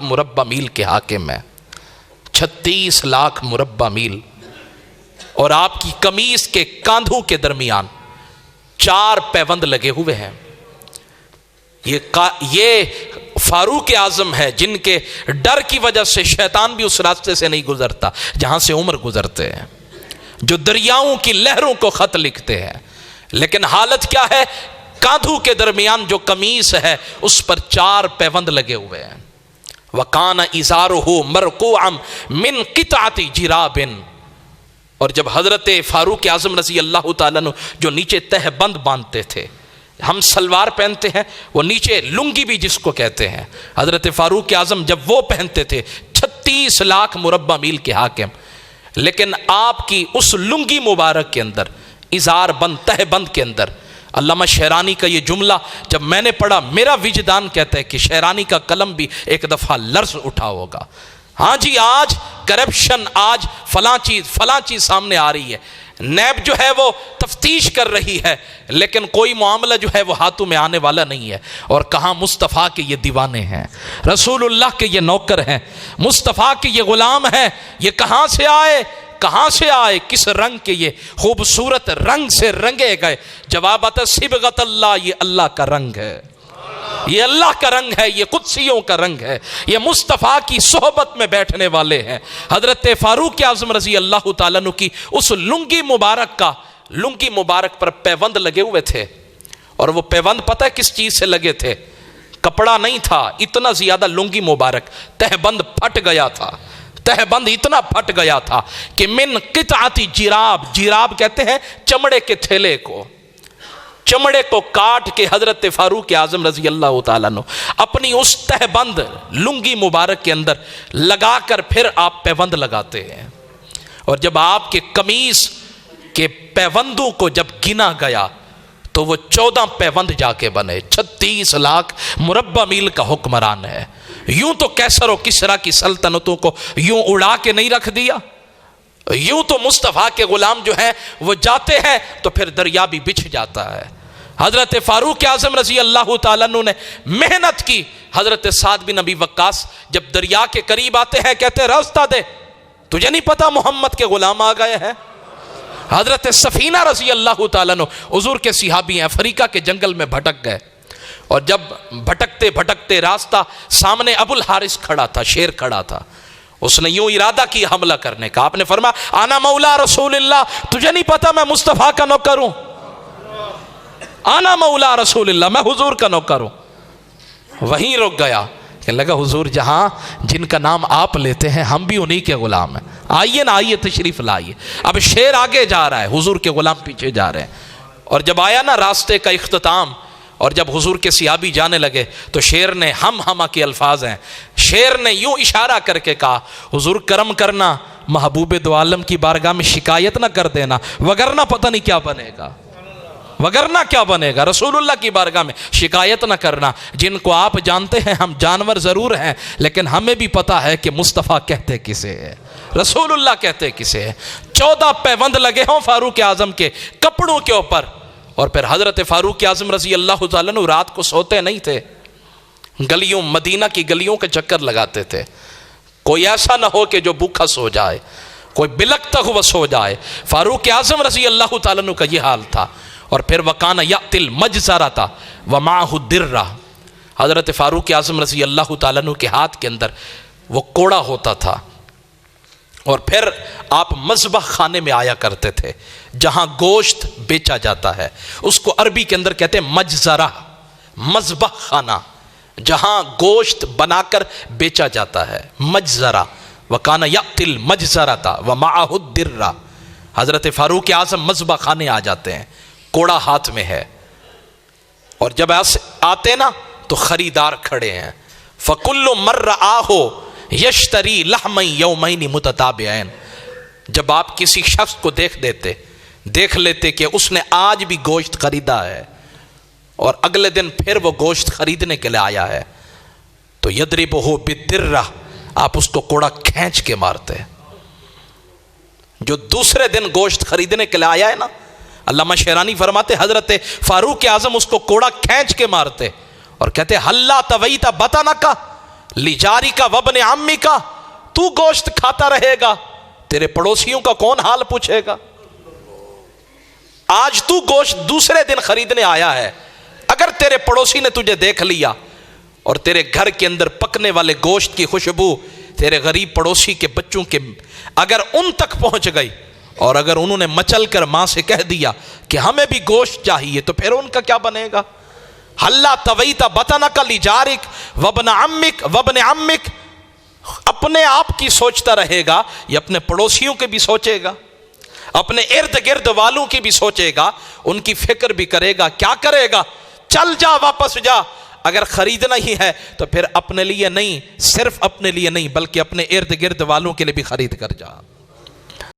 लाख मुरब्बा मील के हाकिम है, 36 लाख मुरब्बा मील। और आपकी कमीज के कांधों के दरमियान 4 पैबंद लगे हुए हैं। ये फारूक आजम है जिनके डर की वजह से शैतान भी उस रास्ते से नहीं गुजरता जहां से उमर गुजरते हैं, जो दरियाओं की लहरों को खत लिखते हैं। लेकिन हालत क्या है, कांधों के दरमियान जो कमीज है उस पर 4 पैबंद लगे हुए हैं। वकान इजारुहु मरकूअम मिन क़िताति जिराबिन। और जब हजरत फारूक आजम रजी अल्लाह ताला अन्हु जो नीचे तहबंद बांधते थे, हम सलवार पहनते हैं, वो नीचे लुंगी भी जिसको कहते हैं, हजरत फारूक आजम जब वो पहनते थे 36 लाख मुरब्बा मील के हाकिम। लेकिन आपकी उस लुंगी मुबारक के अंदर, इजार बंद तहबंद के अंदर, अल्लामा शेरानी का ये जुमला जब मैंने पढ़ा, मेरा विजदान कहता है कि शेरानी का कलम भी एक दफा लर्ज उठा होगा। हाँ जी, आज करप्शन, आज फलां चीज सामने आ रही है, नैब जो है वो तफ्तीश कर रही है, लेकिन कोई मामला जो है वो हाथों में आने वाला नहीं है। और कहाँ मुस्तफ़ा के ये दीवाने हैं, रसूलुल्लाह के ये नौकर हैं, मुस्तफ़ा के ये गुलाम हैं। ये कहाँ से आए, किस रंग के ये खूबसूरत रंग से रंगे गए? जवाब आता सिबगत अल्लाह, ये अल्लाह का रंग है, ये अल्लाह का रंग है, ये कुदसियों का रंग है, ये मुस्तफ़ा की सोहबत में बैठने वाले हैं। हजरत फारूक आज़म रजी अल्लाह ताला अन्हु की उस लुंगी मुबारक पर पैबंद लगे हुए थे। और वो पैबंद पता है किस चीज से लगे थे? कपड़ा नहीं था, इतना ज्यादा लुंगी मुबारक, तहबंद फट गया था। तहबंद इतना फट गया था कि मिन क़िताति जिराब, जिराब कहते हैं चमड़े के थैले को, चमड़े को काट के हजरत फारूक आजम रजी अल्लाह ताला अन्हु अपनी उस तहबंद लुंगी मुबारक के अंदर लगाकर फिर आप पैबंद लगाते हैं। और जब आपके कमीज के पैबंदों को जब गिना गया तो वो 14 पैबंद जाके बने। 36 लाख मुरब्बा मील का हुक्मरान है। यूं तो कैसर और किसरा की सल्तनतों को यूं उड़ा के नहीं रख दिया, यूं तो मुस्तफ़ा के गुलाम जो है वो जाते हैं तो फिर दरिया भी बिछ जाता है। हजरत फारूक आजम रजी अल्लाह ताला अन्हु ने मेहनत की। हजरत साद बिन नबी वक्कास जब दरिया के करीब आते हैं, कहते रास्ता दे, तुझे नहीं पता मोहम्मद के गुलाम आ गए हैं। हजरत सफीना रजी अल्लाह ताला अन्हु हुजूर के सिहाबी हैं, अफ्रीका के जंगल में भटक गए। और जब भटकते भटकते रास्ता सामने अबुल हारिस खड़ा था, शेर खड़ा था, उसने यूं इरादा किया हमला करने का। आपने फरमाया आना मौला रसूलुल्लाह, तुझे नहीं पता मैं मुस्तफ़ा का नौकर हूं? आना मौला रसूलुल्लाह, मैं हुजूर का नौकर हूं। वहीं रुक गया, कहने लगा हुजूर जहां जिनका नाम आप लेते हैं हम भी उन्हीं के गुलाम हैं, आइए ना, आइए तशरीफ लाइए। अब शेर आगे जा रहा है, हुजूर के गुलाम पीछे जा रहे हैं। और जब आया ना रास्ते का इख्तिताम, और जब हुजूर के सिहाबी जाने लगे तो शेर ने हम के अल्फाज हैं, शेर ने यूं इशारा करके कहा हुजूर करम करना, महबूब दो आलम की बारगाह में शिकायत ना कर देना, वगरना पता नहीं क्या बनेगा, वगरना क्या बनेगा। रसूलुल्लाह की बारगाह में शिकायत ना करना। जिनको आप जानते हैं हम जानवर जरूर हैं, लेकिन हमें भी पता है कि मुस्तफ़ा कहते किसे है, रसूलुल्लाह कहते किसे है। 14 पैबंद लगे हों फारूक आजम के कपड़ों के ऊपर। और फिर हजरत फारूक आजम रजी अल्लाह ताला अन्हु रात को सोते नहीं थे, गलियों मदीना की गलियों के चक्कर लगाते थे। कोई ऐसा ना हो कि जो भूखा सो जाए, कोई बिलकता हुआ सो जाए। फारूक आजम रजी अल्लाह ताला अन्हु का ये हाल था। और फिर वकाना यातिल मजज़रता व माहु दिर्रा, हजरत फारूक आजम रजी अल्लाह ताला अन्हु के हाथ के अंदर वो कोड़ा होता था। और फिर आप मज़बह खाने में आया करते थे जहां गोश्त बेचा जाता है, उसको अरबी के अंदर कहते हैं मजज़रा, मज़बह खाना, जहां गोश्त बनाकर बेचा जाता है, मजज़रा। वकाना यातिल मजज़रता व माहु दिर्रा, हजरत फारूक आजम मज़बह खाने आ जाते हैं, कोड़ा हाथ में है। और जब ऐसे आते ना तो खरीदार खड़े हैं। फ़कुल्लु मर्रा आहो यश्तरी लहमई यौमैनी मुतताबिऐन, जब आप किसी शख्स को देख लेते कि उसने आज भी गोश्त खरीदा है और अगले दिन फिर वो गोश्त खरीदने के लिए आया है, तो यदरिबुहु बिद्दिर्रा, आप उसको कोड़ा खींच के मारते। जो दूसरे दिन गोश्त खरीदने के लिए आया है ना, अल्लामा शेरानी फरमाते हजरत फारूक आजम उसको कोड़ा खींच के मारते और कहते हल्ला तवईता बताना का, लिजारी का वबन अम्मी का, तू गोश्त खाता रहेगा, तेरे पड़ोसियों का कौन हाल पूछेगा। आज तू गोश्त दूसरे दिन खरीदने आया है, अगर तेरे पड़ोसी ने तुझे देख लिया और तेरे घर के अंदर पकने वाले गोश्त की खुशबू तेरे गरीब पड़ोसी के बच्चों के अगर उन तक पहुंच गई, और अगर उन्होंने मचल कर मां से कह दिया कि हमें भी गोश्त चाहिए, तो फिर उनका क्या बनेगा। हल्ला तवईता बतना का लिजारिक वबन अम्मिक वबन अम्मिक, अपने आप की सोचता रहेगा, ये अपने पड़ोसियों के भी सोचेगा, अपने इर्द गिर्द वालों की भी सोचेगा, उनकी फिक्र भी करेगा। क्या करेगा, चल जा वापस जा, अगर खरीदना ही है तो फिर अपने लिए नहीं, सिर्फ अपने लिए नहीं बल्कि अपने इर्द गिर्द वालों के लिए भी खरीद कर जा।